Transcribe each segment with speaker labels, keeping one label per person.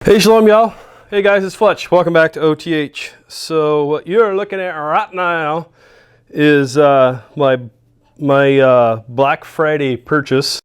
Speaker 1: Hey Shalom y'all. Hey guys, it's Fletch. Welcome back to OTH. So what you're looking at right now is my Black Friday purchase.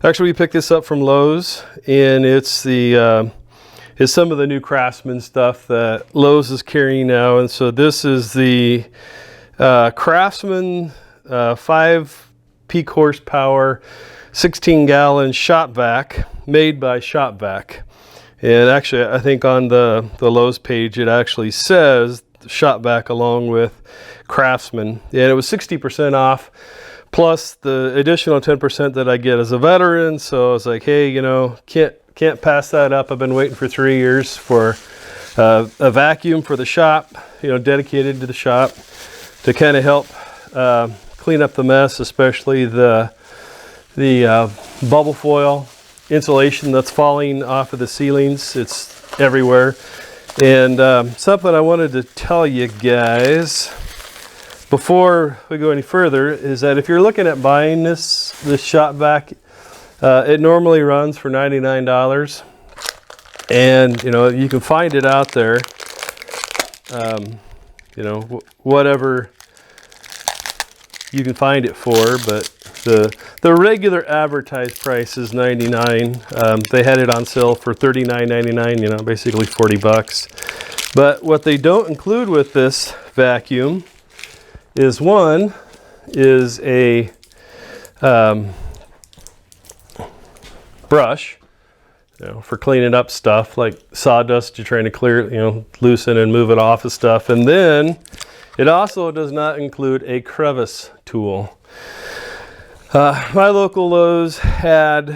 Speaker 1: Actually, we picked this up from Lowe's, and it's the is some of the new Craftsman stuff that Lowe's is carrying now. And so this is the Craftsman 5 peak horsepower 16-gallon ShopVac made by ShopVac. And actually, I think on the Lowe's page it actually says ShopVac along with Craftsman, and it was 60% off plus the additional 10% that I get as a veteran. So I was like, hey, you know, can't pass that up. I've been waiting for 3 years for a vacuum for the shop, you know, dedicated to the shop to kind of help clean up the mess, especially the bubble foil insulation that's falling off of the ceilings. It's everywhere. And something I wanted to tell you guys before we go any further is that if you're looking at buying this ShopVac, it normally runs for $99, and you know, you can find it out there, you know, whatever you can find it for, but the regular advertised price is $99. They had it on sale for $39.99, you know, basically 40 bucks. But what they don't include with this vacuum is a brush, you know, for cleaning up stuff like sawdust you're trying to clear, you know, loosen and move it off of stuff. And then it also does not include a crevice tool. My local Lowe's had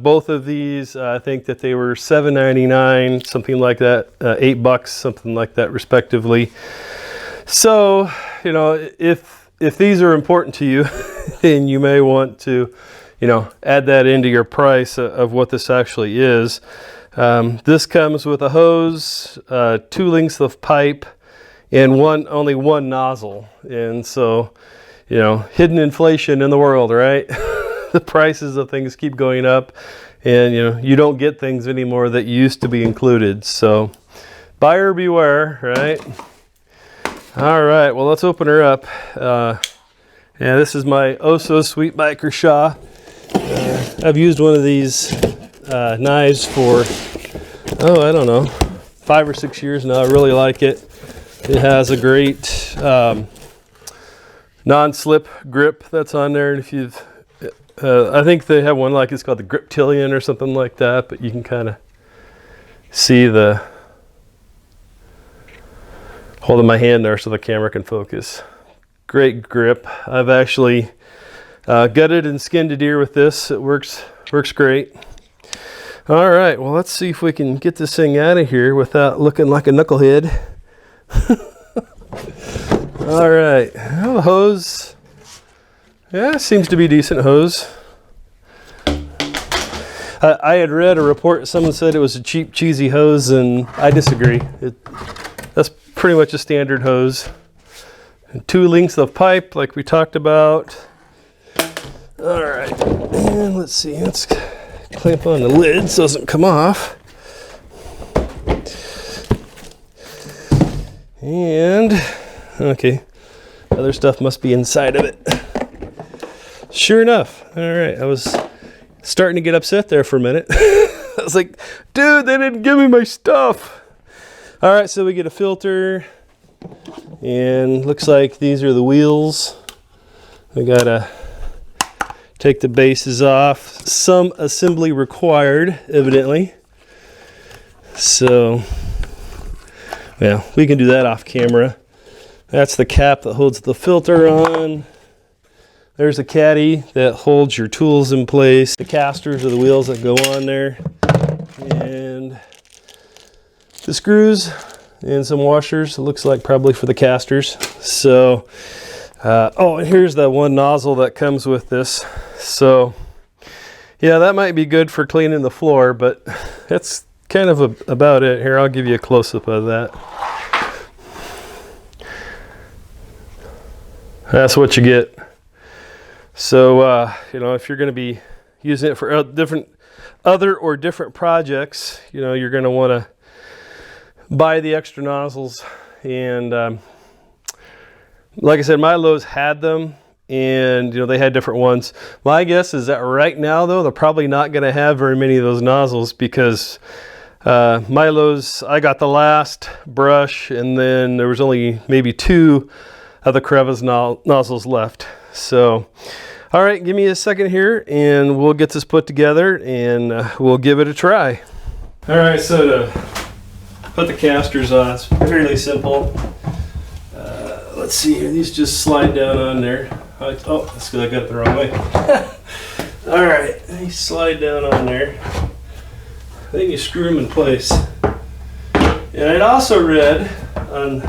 Speaker 1: both of these. I think that they were $7.99, something like that, $8, something like that, respectively. So, you know, if these are important to you, then you may want to, you know, add that into your price of what this actually is. This comes with a hose, 2 lengths of pipe, and only one nozzle. And so, you know, hidden inflation in the world, right? The prices of things keep going up, and you know, you don't get things anymore that used to be included. So buyer beware, right? All right, well, let's open her up. Yeah, this is my oh so sweet biker Shaw. I've used one of these knives for, oh, I don't know, 5 or 6 years now. I really like it. It has a great non-slip grip that's on there. And if you've, I think they have one like it's called the Griptilian or something like that, but you can kind of see the, holding my hand there so the camera can focus. Great grip. I've actually gutted and skinned a deer with this. It works great. All right, well, let's see if we can get this thing out of here without looking like a knucklehead. All right, well, the hose, yeah, seems to be a decent hose. I had read a report, someone said it was a cheap, cheesy hose, and I disagree. That's pretty much a standard hose. And 2 lengths of pipe, like we talked about. All right, and let's see, let's clamp on the lid so it doesn't come off. And, okay, other stuff must be inside of it. Sure enough, all right, I was starting to get upset there for a minute. I was like, dude, they didn't give me my stuff. All right, so we get a filter, and looks like these are the wheels. We gotta take the bases off. Some assembly required, evidently. So, yeah, we can do that off camera. That's the cap that holds the filter on. There's a caddy that holds your tools in place. The casters are the wheels that go on there. And the screws and some washers. It looks like probably for the casters. So, oh, and here's the one nozzle that comes with this. So, yeah, that might be good for cleaning the floor, but that's kind of about it. Here, I'll give you a close-up of that. That's what you get. So, you know, if you're going to be using it for different projects, you know, you're going to want to buy the extra nozzles. And like I said, my Lowe's had them, and you know, they had different ones. My guess is that right now, though, they're probably not going to have very many of those nozzles, because my Lowe's, I got the last brush, and then there was only maybe 2 of the crevice nozzles left. So, all right, give me a second here, and we'll get this put together, and we'll give it a try. All right, so to put the casters on, it's fairly simple. Let's see here, these just slide down on there. Oh, that's because I got it the wrong way. All right, these slide down on there. Then you screw them in place. And I'd also read on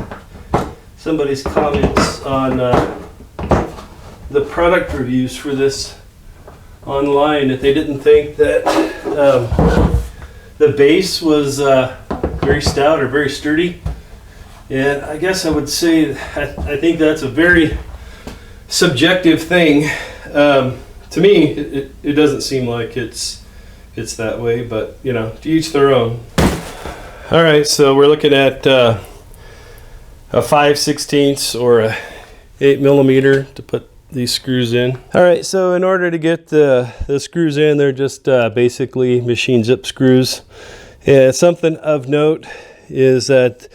Speaker 1: somebody's comments on the product reviews for this online that they didn't think that the base was very stout or very sturdy. And I guess I would say I think that's a very subjective thing. To me, it doesn't seem like it's that way, but you know, to each their own. All right, so we're looking at a 5/16 or a 8mm to put these screws in. All right, so in order to get the screws in, they're just basically machine zip screws. And something of note is that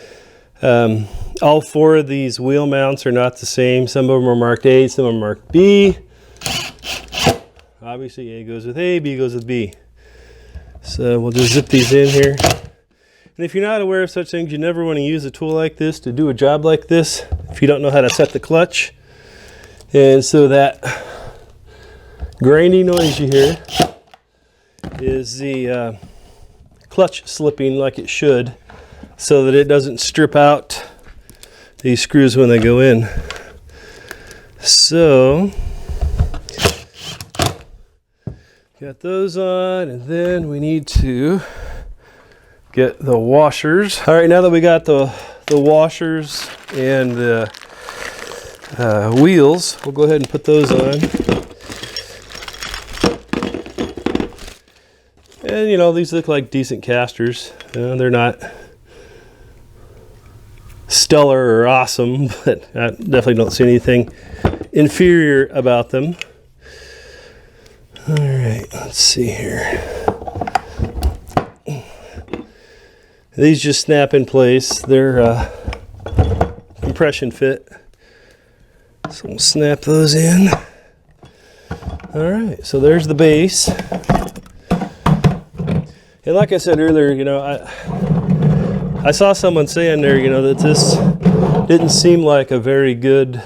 Speaker 1: all 4 of these wheel mounts are not the same. Some of them are marked A, some of them are marked B. Obviously A goes with A, B goes with B. So we'll just zip these in here. And if you're not aware of such things, you never want to use a tool like this to do a job like this if you don't know how to set the clutch. And so that grinding noise you hear is the clutch slipping like it should, so that it doesn't strip out these screws when they go in. So, got those on, and then we need to get the washers. All right, now that we got the washers and the wheels, we'll go ahead and put those on. And you know, these look like decent casters. They're not stellar or awesome, but I definitely don't see anything inferior about them. All right, let's see here. These just snap in place. They're compression fit. So we'll snap those in. All right, so there's the base. And like I said earlier, you know, I saw someone saying there, you know, that this didn't seem like a very good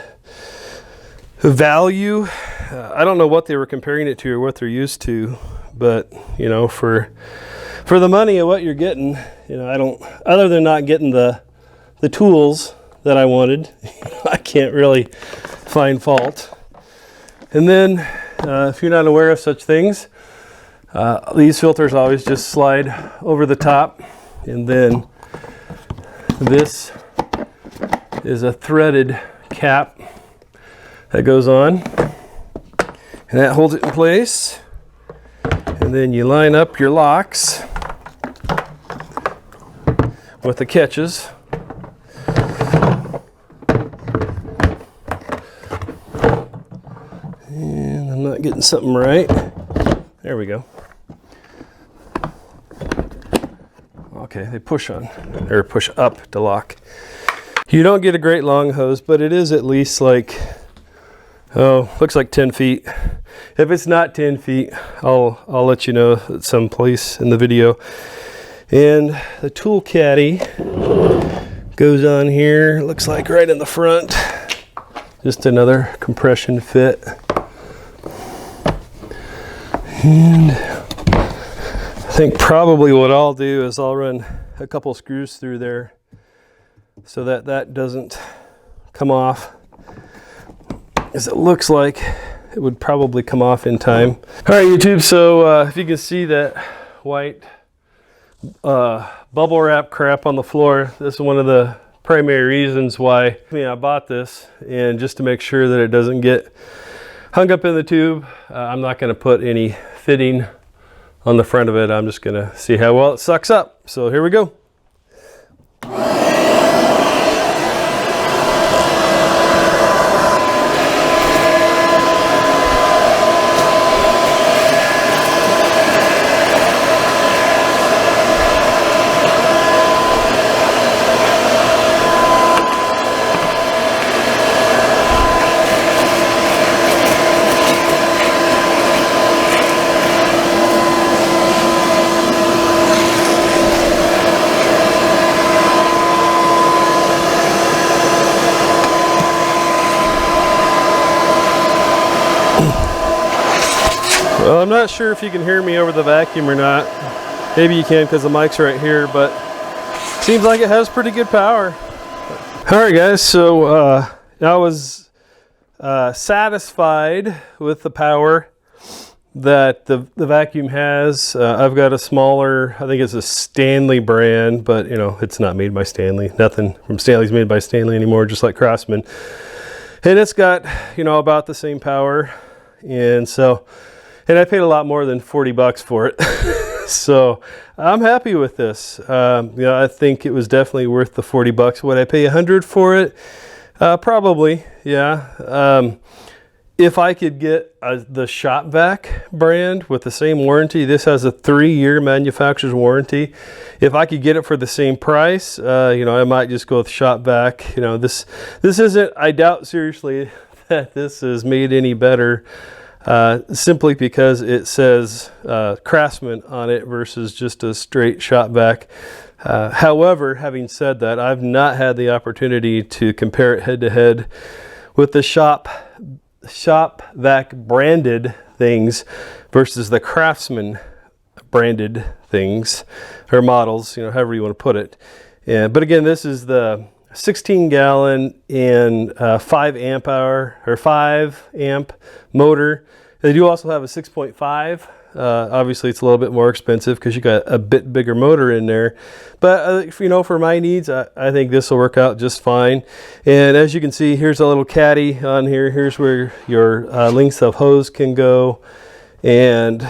Speaker 1: value. I don't know what they were comparing it to or what they're used to, but you know, for the money of what you're getting, you know, I don't, other than not getting the tools that I wanted, I can't really find fault. And then, if you're not aware of such things, these filters always just slide over the top, and then this is a threaded cap that goes on, and that holds it in place. And then you line up your locks with the catches. And I'm not getting something right. There we go. Okay, they push on, or push up to lock. You don't get a great long hose, but it is at least like, oh, looks like 10 feet. If it's not 10 feet, I'll let you know at some place in the video. And the tool caddy goes on here, looks like right in the front. Just another compression fit. And I think probably what I'll do is I'll run a couple screws through there so that that doesn't come off, as it looks like it would probably come off in time. All right, YouTube, so if you can see that white bubble wrap crap on the floor, this is one of the primary reasons why I bought this, and just to make sure that it doesn't get hung up in the tube, I'm not going to put any fitting on the front of it. I'm just going to see how well it sucks up. So here we go. Well, I'm not sure if you can hear me over the vacuum or not. Maybe you can because the mic's right here, but seems like it has pretty good power. All right, guys, so I was satisfied with the power that the vacuum has. I've got a smaller, I think it's a Stanley brand, but you know, it's not made by Stanley. Nothing from Stanley's made by Stanley anymore, just like Craftsman. And it's got, you know, about the same power. And so, and I paid a lot more than 40 bucks for it. So I'm happy with this. You know, I think it was definitely worth the 40 bucks. Would I pay 100 for it? Probably, yeah. If I could get the ShopVac brand with the same warranty, this has a 3-year manufacturer's warranty. If I could get it for the same price, you know, I might just go with ShopVac. You know, this isn't, I doubt seriously that this is made any better. Simply because it says Craftsman on it versus just a straight ShopVac. However, having said that, I've not had the opportunity to compare it head to head with the ShopVac branded things versus the Craftsman branded things or models, you know, however you want to put it. But again, this is the 16 gallon and 5 amp hour or 5 amp motor. They do also have a 6.5. Obviously it's a little bit more expensive because you got a bit bigger motor in there, but you know, for my needs, I think this will work out just fine. And as you can see, here's a little caddy on here. Here's where your lengths of hose can go, and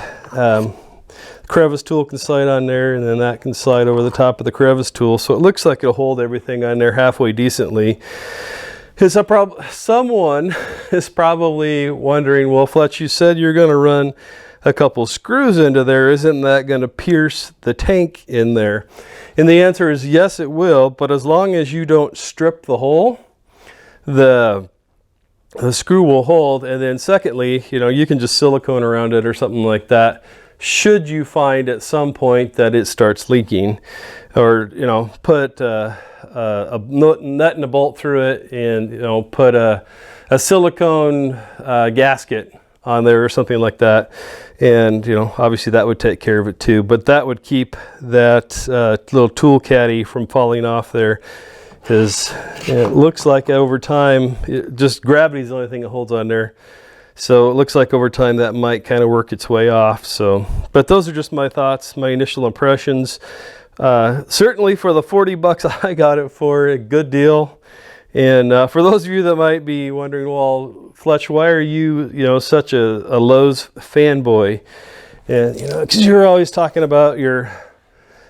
Speaker 1: crevice tool can slide on there, and then that can slide over the top of the crevice tool. So it looks like it'll hold everything on there halfway decently. Someone is probably wondering, well, Fletch, you said you're going to run a couple screws into there. Isn't that going to pierce the tank in there? And the answer is yes, it will. But as long as you don't strip the hole, the screw will hold. And then secondly, you know, you can just silicone around it or something like that, should you find at some point that it starts leaking, or you know, put a nut and a bolt through it, and you know, put a silicone gasket on there or something like that, and you know, obviously that would take care of it too. But that would keep that little tool caddy from falling off there, because it looks like over time, just gravity is the only thing that holds on there. So it looks like over time that might kind of work its way off. So, but those are just my thoughts, my initial impressions. Certainly for the 40 bucks I got it for, a good deal. And for those of you that might be wondering, well, Fletch, why are you, you know, such a Lowe's fanboy? And you know, because you're always talking about your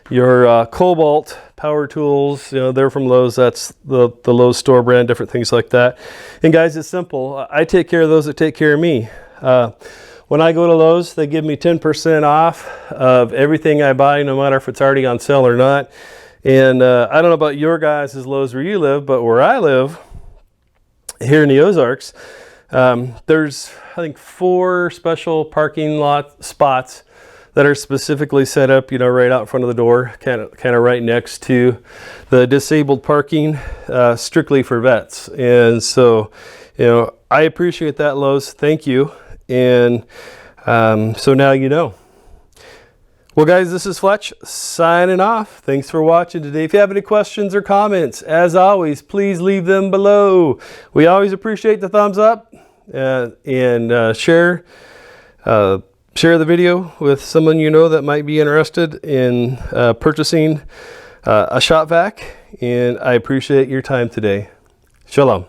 Speaker 1: Cobalt power tools, you know, they're from Lowe's. That's the Lowe's store brand, different things like that. And guys, it's simple. I take care of those that take care of me. When I go to Lowe's, they give me 10% off of everything I buy, no matter if it's already on sale or not. And I don't know about your guys' Lowe's where you live, but where I live, here in the Ozarks, there's, I think, 4 special parking lot spots that are specifically set up, you know, right out in front of the door, kind of right next to the disabled parking, strictly for vets. And so, you know, I appreciate that, Lowe's. Thank you. And so now you know. Well, guys, this is Fletch signing off. Thanks for watching today. If you have any questions or comments, as always, please leave them below. We always appreciate the thumbs up, and share the video with someone you know that might be interested in purchasing a ShopVac, and I appreciate your time today. Shalom.